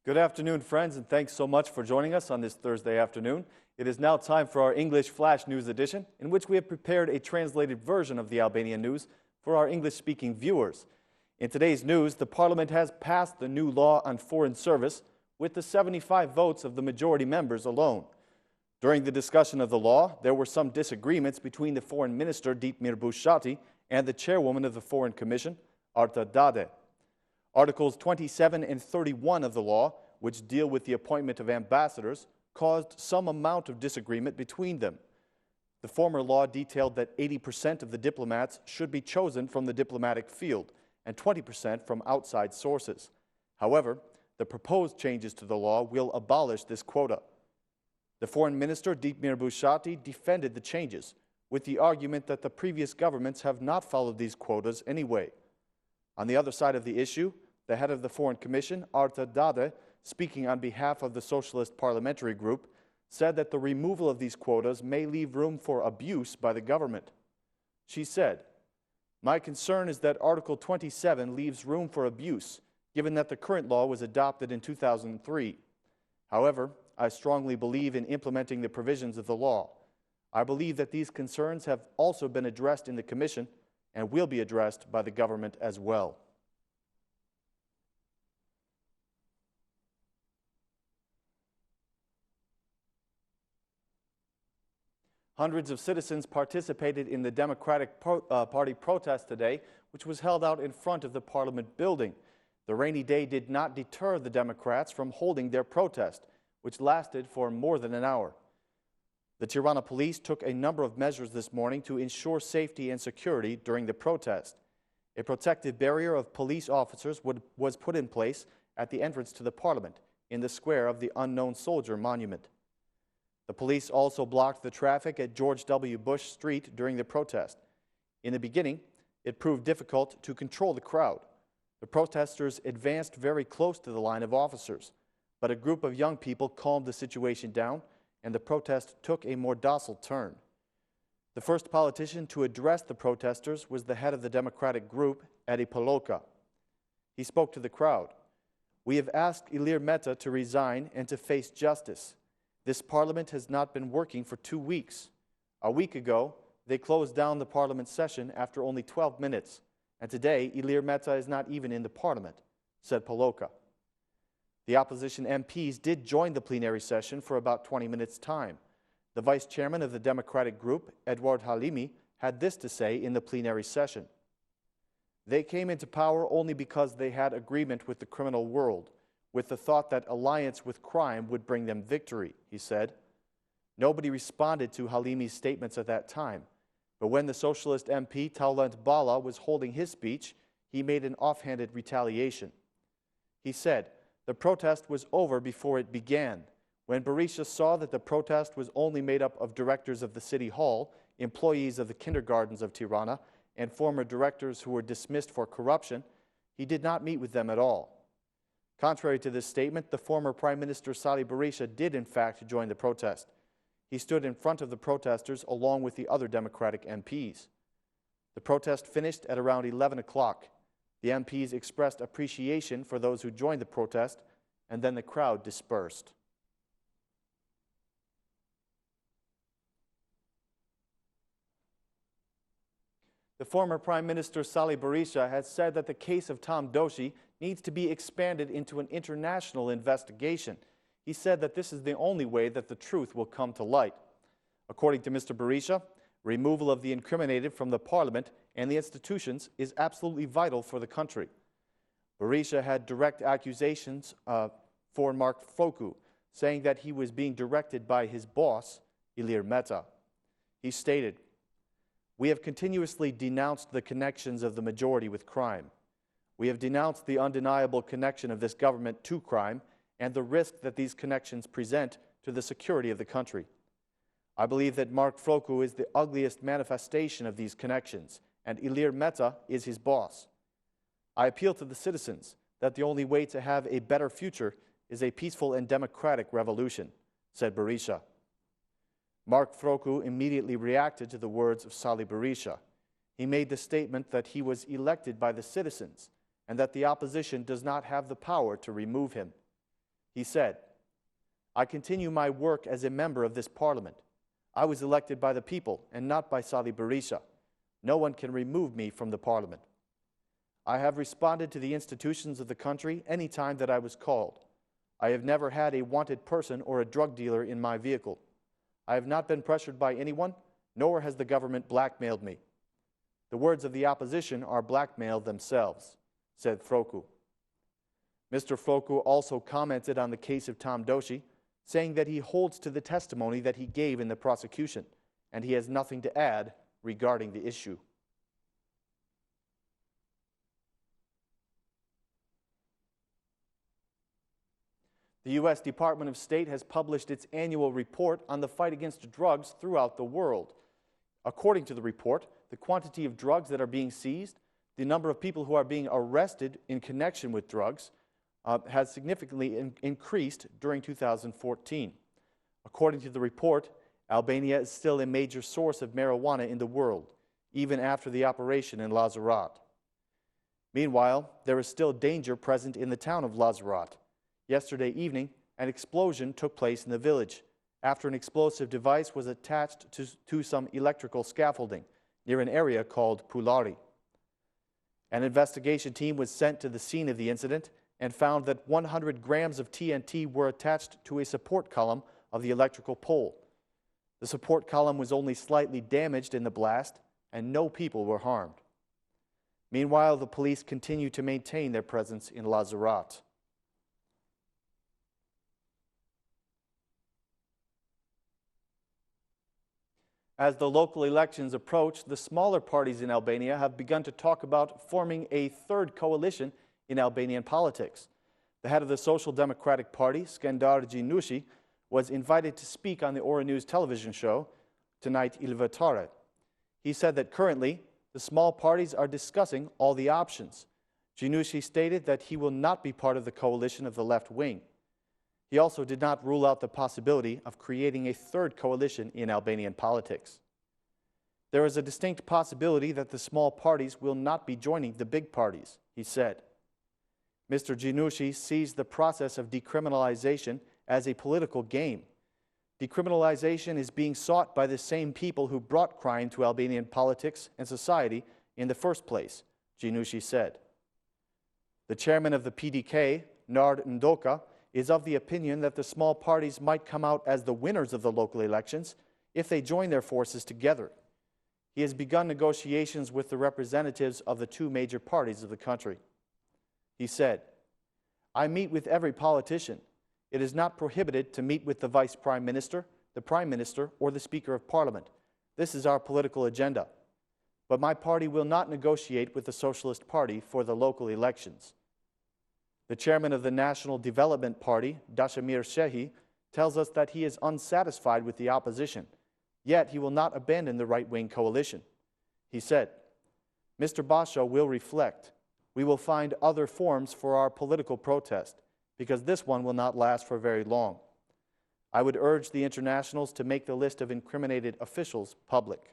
Good afternoon, friends, and thanks so much for joining us on this Thursday afternoon. It is now time for our English Flash News edition, in which we have prepared a translated version of the Albanian news for our English-speaking viewers. In today's news, the Parliament has passed the new law on foreign service with the 75 votes of the majority members alone. During the discussion of the law, there were some disagreements between the Foreign Minister, Berisha, and the Chairwoman of the Foreign Commission, Arta Dade. Articles 27 and 31 of the law, which deal with the appointment of ambassadors, caused some amount of disagreement between them. The former law detailed that 80% of the diplomats should be chosen from the diplomatic field and 20% from outside sources. However, the proposed changes to the law will abolish this quota. The Foreign Minister, Berisha, defended the changes with the argument that the previous governments have not followed these quotas anyway. On the other side of the issue, the head of the Foreign Commission, Arta Dade, speaking on behalf of the Socialist Parliamentary Group, said that the removal of these quotas may leave room for abuse by the government. She said, "My concern is that Article 27 leaves room for abuse, given that the current law was adopted in 2003. However, I strongly believe in implementing the provisions of the law. I believe that these concerns have also been addressed in the Commission and will be addressed by the government as well." Hundreds of citizens participated in the Democratic Party protest today, which was held out in front of the Parliament building. The rainy day did not deter the Democrats from holding their protest, which lasted for more than an hour. The Tirana police took a number of measures this morning to ensure safety and security during the protest. A protective barrier of police officers was put in place at the entrance to the Parliament in the square of the Unknown Soldier Monument. The police also blocked the traffic at George W. Bush Street during the protest. In the beginning, it proved difficult to control the crowd. The protesters advanced very close to the line of officers, but a group of young people calmed the situation down, and the protest took a more docile turn. The first politician to address the protesters was the head of the Democratic group, Edi Paloka. He spoke to the crowd. "We have asked Ilir Meta to resign and to face justice. This parliament has not been working for 2 weeks. A week ago, they closed down the parliament session after only 12 minutes, and today Ilir Meta is not even in the parliament," said Paloka. The opposition MPs did join the plenary session for about 20 minutes' time. The vice chairman of the Democratic group, Edward Halimi, had this to say in the plenary session. "They came into power only because they had agreement with the criminal world, with the thought that alliance with crime would bring them victory," he said. Nobody responded to Halimi's statements at that time, but when the socialist MP Taulent Bala was holding his speech, he made an offhanded retaliation. He said, "The protest was over before it began. When Berisha saw that the protest was only made up of directors of the city hall, employees of the kindergartens of Tirana, and former directors who were dismissed for corruption, he did not meet with them at all." Contrary to this statement, the former Prime Minister Salih Berisha did in fact join the protest. He stood in front of the protesters along with the other Democratic MPs. The protest finished at around 11 o'clock. The MPs expressed appreciation for those who joined the protest, and then the crowd dispersed. The former Prime Minister Salih Berisha has said that the case of Tom Doshi needs to be expanded into an international investigation. He said that this is the only way that the truth will come to light. According to Mr. Berisha, removal of the incriminated from the Parliament and the institutions is absolutely vital for the country. Berisha had direct accusations for Mark Foku, saying that he was being directed by his boss, Ilir Meta. He stated, "We have continuously denounced the connections of the majority with crime. We have denounced the undeniable connection of this government to crime and the risk that these connections present to the security of the country. I believe that Mark Foku is the ugliest manifestation of these connections, and Ilir Meta is his boss. I appeal to the citizens that the only way to have a better future is a peaceful and democratic revolution," said Berisha. Mark Foku immediately reacted to the words of Salih Berisha. He made the statement that he was elected by the citizens and that the opposition does not have the power to remove him. He said, "I continue my work as a member of this parliament. I was elected by the people and not by Sali Berisha. No one can remove me from the parliament. I have responded to the institutions of the country any time that I was called. I have never had a wanted person or a drug dealer in my vehicle. I have not been pressured by anyone, nor has the government blackmailed me. The words of the opposition are blackmail themselves," said Froku. Mr. Froku also commented on the case of Tom Doshi, saying that he holds to the testimony that he gave in the prosecution, and he has nothing to add regarding the issue. The U.S. Department of State has published its annual report on the fight against drugs throughout the world. According to the report, the quantity of drugs that are being seized, the number of people who are being arrested in connection with drugs, has significantly increased during 2014. According to the report, Albania is still a major source of marijuana in the world, even after the operation in Lazarat. Meanwhile, there is still danger present in the town of Lazarat. Yesterday evening, an explosion took place in the village after an explosive device was attached to some electrical scaffolding near an area called Pulari. An investigation team was sent to the scene of the incident and found that 100 grams of TNT were attached to a support column of the electrical pole. The support column was only slightly damaged in the blast, and no people were harmed. Meanwhile, the police continue to maintain their presence in Lazarat. As the local elections approach, the smaller parties in Albania have begun to talk about forming a third coalition in Albanian politics. The head of the Social Democratic Party, Skandar Gjinushi, was invited to speak on the Ora News television show tonight, Il Votare. He said that currently, the small parties are discussing all the options. Gjinushi stated that he will not be part of the coalition of the left wing. He also did not rule out the possibility of creating a third coalition in Albanian politics. There is a distinct possibility that the small parties will not be joining the big parties, he said. Mr. Gjinushi sees the process of decriminalization as a political game. Decriminalization is being sought by the same people who brought crime to Albanian politics and society in the first place, Gjinushi said. The chairman of the PDK, Nard Ndoka, is of the opinion that the small parties might come out as the winners of the local elections if they join their forces together. He has begun negotiations with the representatives of the two major parties of the country. He said, "I meet with every politician. It is not prohibited to meet with the Vice Prime Minister, the Prime Minister, or the Speaker of Parliament. This is our political agenda. But my party will not negotiate with the Socialist Party for the local elections." The chairman of the National Development Party, Dashamir Shehi, tells us that he is unsatisfied with the opposition, yet he will not abandon the right-wing coalition. He said, "Mr. Basho will reflect. We will find other forms for our political protest, because this one will not last for very long. I would urge the internationals to make the list of incriminated officials public."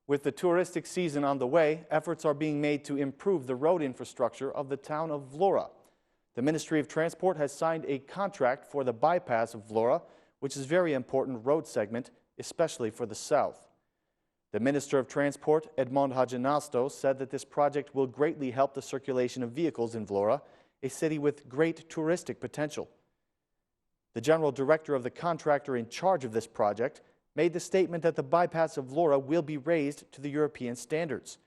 With the touristic season on the way, efforts are being made to improve the road infrastructure of the town of Vlora. The Ministry of Transport has signed a contract for the bypass of Vlora, which is a very important road segment, especially for the south. The Minister of Transport, Edmond Hadjinasto, said that this project will greatly help the circulation of vehicles in Vlora, a city with great touristic potential. The General Director of the contractor in charge of this project made the statement that the bypass of Vlora will be raised to the European standards.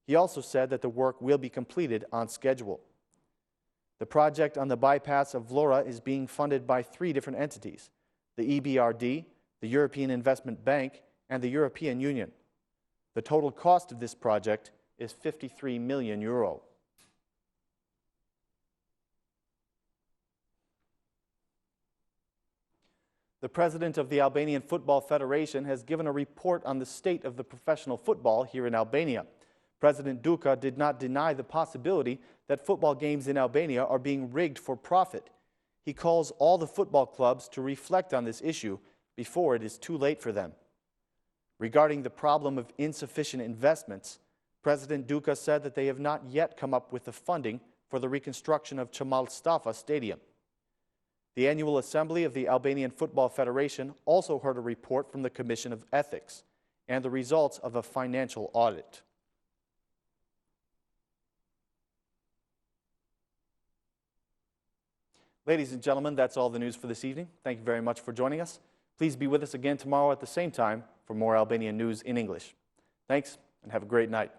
He also said that the work will be completed on schedule. The project on the bypass of Vlora is being funded by 3 different entities: the EBRD, the European Investment Bank, and the European Union. The total cost of this project is €53 million. The president of the Albanian Football Federation has given a report on the state of the professional football here in Albania. President Duka did not deny the possibility that football games in Albania are being rigged for profit. He calls all the football clubs to reflect on this issue before it is too late for them. Regarding the problem of insufficient investments, President Duka said that they have not yet come up with the funding for the reconstruction of Kemal Stafa Stadium. The annual assembly of the Albanian Football Federation also heard a report from the Commission of Ethics and the results of a financial audit. Ladies and gentlemen, that's all the news for this evening. Thank you very much for joining us. Please be with us again tomorrow at the same time for more Albanian news in English. Thanks, and have a great night.